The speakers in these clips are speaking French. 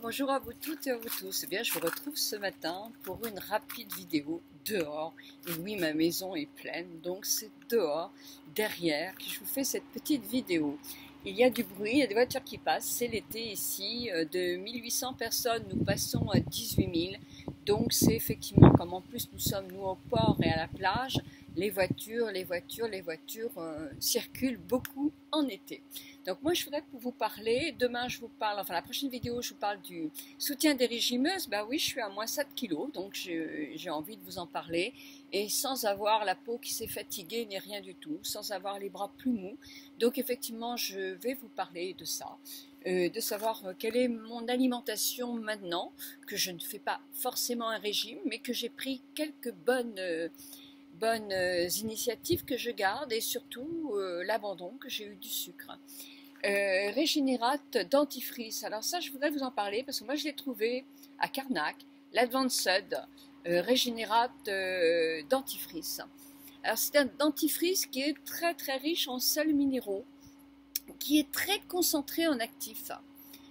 Bonjour à vous toutes et à vous tous. Eh bien, je vous retrouve ce matin pour une rapide vidéo dehors. Et oui, ma maison est pleine, donc c'est dehors, derrière, que je vous fais cette petite vidéo. Il y a du bruit, il y a des voitures qui passent, c'est l'été ici. De 1800 personnes, nous passons à 18 000. Donc c'est effectivement, comme en plus nous sommes nous au port et à la plage, les voitures circulent beaucoup en été. Donc moi je voudrais vous parler, demain je vous parle, enfin la prochaine vidéo je vous parle du soutien des régimeuses. Bah oui, je suis à moins 7 kilos, donc j'ai envie de vous en parler, et sans avoir la peau qui s'est fatiguée ni rien du tout, sans avoir les bras plus mous. Donc effectivement je vais vous parler de ça. De savoir quelle est mon alimentation maintenant, que je ne fais pas forcément un régime, mais que j'ai pris quelques bonnes initiatives que je garde, et surtout l'abandon que j'ai eu du sucre. Régénérate dentifrice, alors ça je voudrais vous en parler parce que moi je l'ai trouvé à Carnac, l'Advanced Régénérate dentifrice. Alors c'est un dentifrice qui est très très riche en sels minéraux, qui est très concentré en actifs,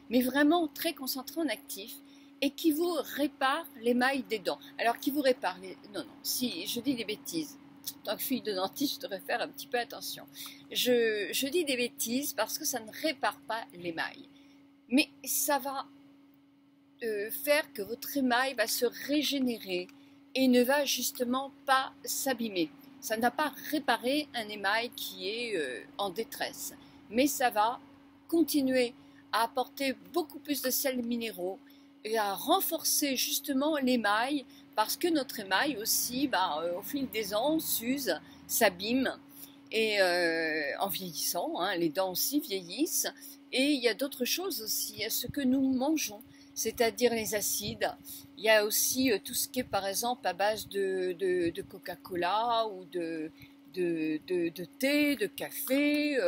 mais vraiment très concentré en actifs, et qui vous répare l'émail des dents. Alors qui vous répare les... Non, si je dis des bêtises, en tant que fille de dentiste, je devrais faire un petit peu attention. Je dis des bêtises parce que ça ne répare pas l'émail, mais ça va faire que votre émail va se régénérer et ne va justement pas s'abîmer. Ça ne va pas réparer un émail qui est en détresse, mais ça va continuer à apporter beaucoup plus de sels minéraux et à renforcer justement l'émail, parce que notre émail aussi, au fil des ans, s'use, s'abîme, et en vieillissant, hein, les dents aussi vieillissent. Et il y a d'autres choses aussi, il y a ce que nous mangeons, c'est-à-dire les acides. Il y a aussi tout ce qui est par exemple à base de Coca-Cola ou de thé, de café,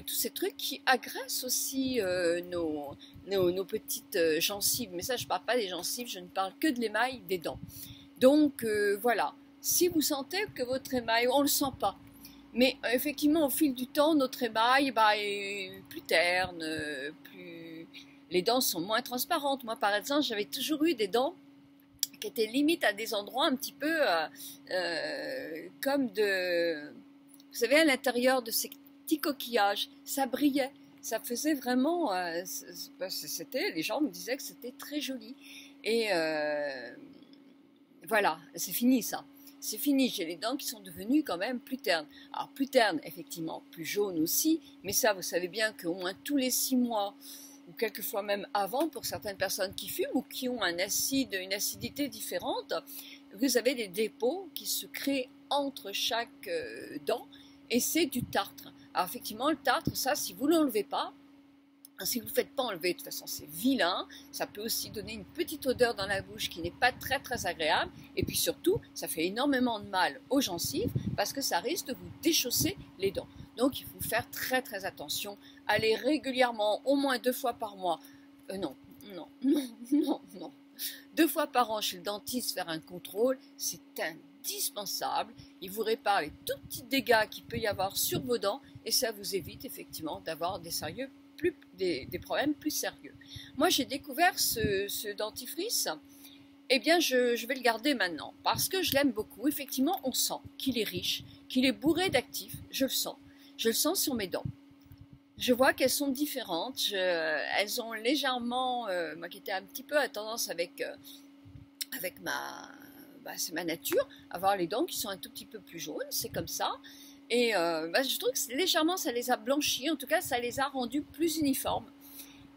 tous ces trucs qui agressent aussi nos petites gencives. Mais ça, je ne parle pas des gencives, je ne parle que de l'émail des dents. Donc voilà, si vous sentez que votre émail, on ne le sent pas, mais effectivement au fil du temps, notre émail est plus terne, les dents sont moins transparentes. Moi par exemple, j'avais toujours eu des dents qui étaient limite à des endroits un petit peu comme de... Vous savez, à l'intérieur de ces petits coquillages, ça brillait. Ça faisait vraiment... les gens me disaient que c'était très joli. Et voilà, c'est fini ça. C'est fini, j'ai les dents qui sont devenues quand même plus ternes. Alors plus ternes, effectivement, plus jaunes aussi, mais ça, vous savez bien qu'au moins tous les 6 mois, ou quelquefois même avant, pour certaines personnes qui fument ou qui ont une acidité différente, vous avez des dépôts qui se créent entre chaque dent, et c'est du tartre. Alors effectivement, le tartre, ça, si vous ne l'enlevez pas, si vous ne le faites pas enlever, de toute façon c'est vilain, ça peut aussi donner une petite odeur dans la bouche qui n'est pas très très agréable, et puis surtout, ça fait énormément de mal aux gencives, parce que ça risque de vous déchausser les dents. Donc il faut faire très très attention, aller régulièrement, au moins 2 fois par mois, non, 2 fois par an chez le dentiste, faire un contrôle, c'est indispensable. Il vous répare les tout petits dégâts qu'il peut y avoir sur vos dents, et ça vous évite effectivement d'avoir des problèmes plus sérieux. Moi j'ai découvert ce dentifrice, eh bien je vais le garder maintenant, parce que je l'aime beaucoup. Effectivement on sent qu'il est riche, qu'il est bourré d'actifs, je le sens sur mes dents. Je vois qu'elles sont différentes, elles ont légèrement, moi qui étais un petit peu à tendance avec c'est ma nature, avoir les dents qui sont un tout petit peu plus jaunes, c'est comme ça. Et je trouve que légèrement ça les a blanchis, en tout cas ça les a rendus plus uniformes.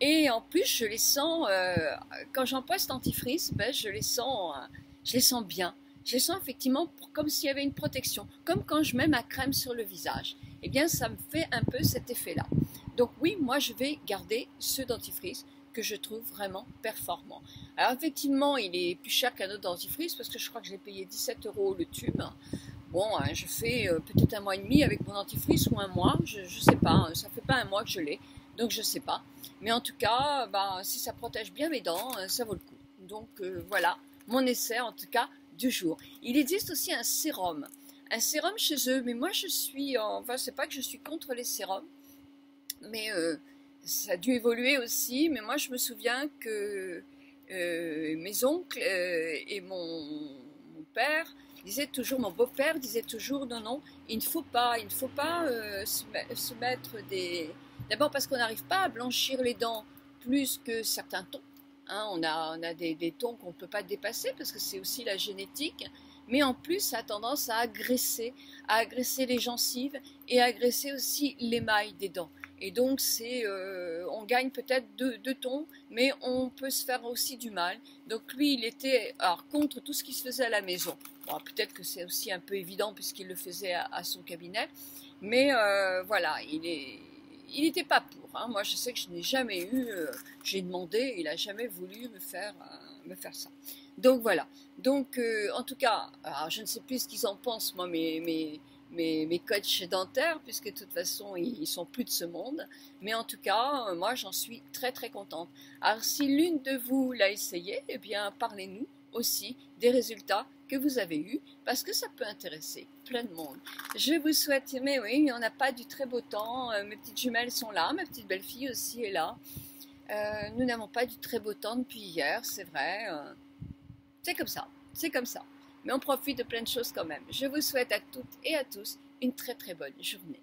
Et en plus je les sens, quand j'emploie ce dentifrice, je les sens bien. Je les sens effectivement comme s'il y avait une protection, comme quand je mets ma crème sur le visage. Eh bien ça me fait un peu cet effet-là. Donc oui, moi je vais garder ce dentifrice que je trouve vraiment performant. Alors effectivement il est plus cher qu'un autre dentifrice, parce que je crois que j'ai payé 17 € le tube. Bon, je fais peut-être 1 mois et demi avec mon dentifrice, ou 1 mois, je ne sais pas, ça fait pas 1 mois que je l'ai, donc je ne sais pas. Mais en tout cas, si ça protège bien mes dents, ça vaut le coup. Donc voilà, mon essai en tout cas du jour. Il existe aussi un sérum chez eux, mais moi je suis, enfin c'est pas que je suis contre les sérums, mais ça a dû évoluer aussi, mais moi je me souviens que mes oncles et mon père disaient toujours, mon beau-père disait toujours, non, non, il ne faut pas se mettre des... D'abord parce qu'on n'arrive pas à blanchir les dents plus que certains tons. Hein, on a des tons qu'on ne peut pas dépasser parce que c'est aussi la génétique. Mais en plus, ça a tendance à agresser les gencives et à agresser aussi l'émail des dents. Et donc, on gagne peut-être deux tons, mais on peut se faire aussi du mal. Donc lui, il était alors, contre tout ce qui se faisait à la maison. Bon, peut-être que c'est aussi un peu évident puisqu'il le faisait à son cabinet. Mais voilà, il n'était pas pour. Hein. Moi, je sais que je n'ai jamais eu, j'ai demandé, il n'a jamais voulu me faire ça. Donc voilà. Donc, en tout cas, alors, je ne sais plus ce qu'ils en pensent, moi, mes coachs dentaires, puisque de toute façon, ils sont plus de ce monde. Mais en tout cas, moi, j'en suis très, très contente. Alors, si l'une de vous l'a essayé, eh bien, parlez-nous aussi des résultats que vous avez eus, parce que ça peut intéresser plein de monde. Je vous souhaite, mais oui, on n'a pas du très beau temps. Mes petites jumelles sont là, ma petite belle-fille aussi est là. Nous n'avons pas du très beau temps depuis hier, c'est vrai. C'est comme ça, c'est comme ça. Mais on profite de plein de choses quand même. Je vous souhaite à toutes et à tous une très très bonne journée.